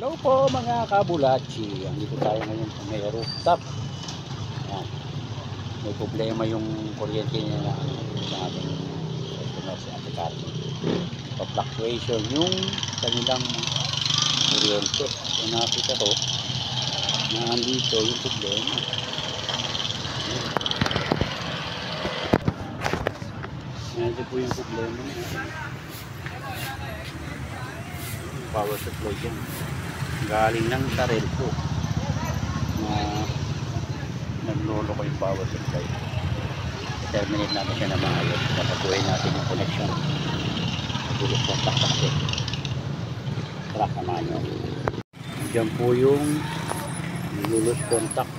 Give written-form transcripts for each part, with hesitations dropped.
Hello po mga kabulachi. Andito tayo ngayon sa may rooftop. Ayan. May problema yung kuryente niya ng ating customer si Ate Cathy. Pa-fluctuation yung kanilang kuryente. So nakita ko na andito yung problema. Ito po yung problema niya. Power supply dyan. Galing ng Tarel po na naglolo ko yung power supply. Terminate natin siya na maayos. Napaguhin natin yung connection. Nagulot ng taktak eh. Track naman yun. Diyan po yung nilulus contact.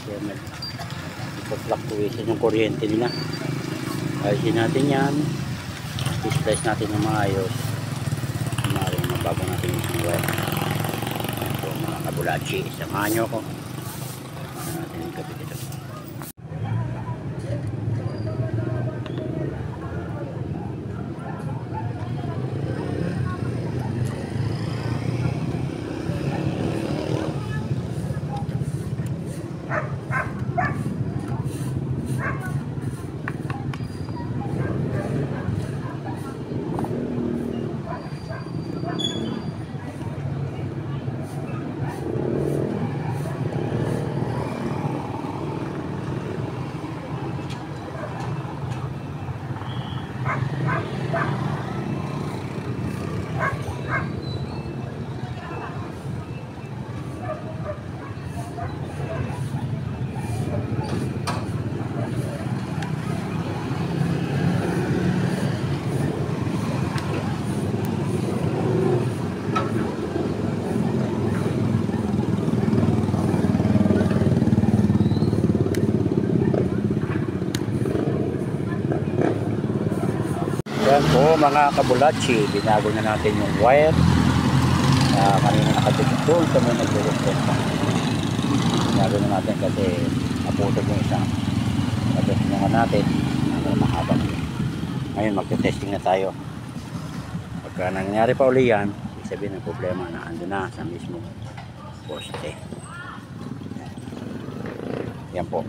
Kaya nagpa-fluctuation yung kuryente nila. Ayusin natin yan. I-splice natin na maayos. Bago natin yung wire. So mga kabulachi, samahan nyo ako. Samahan natin yung kapit ito. Yan po mga kabulachi, binago na natin yung wire na kanina nakadikit doon sa may nag-reset pa. Binago na natin kasi naputol yung isang natestingan natin mahabang. Ngayon magte-testing na tayo. Pagka nangyari pa uli yan, sabihin ng problema na ando na sa mismo poste. Yan po.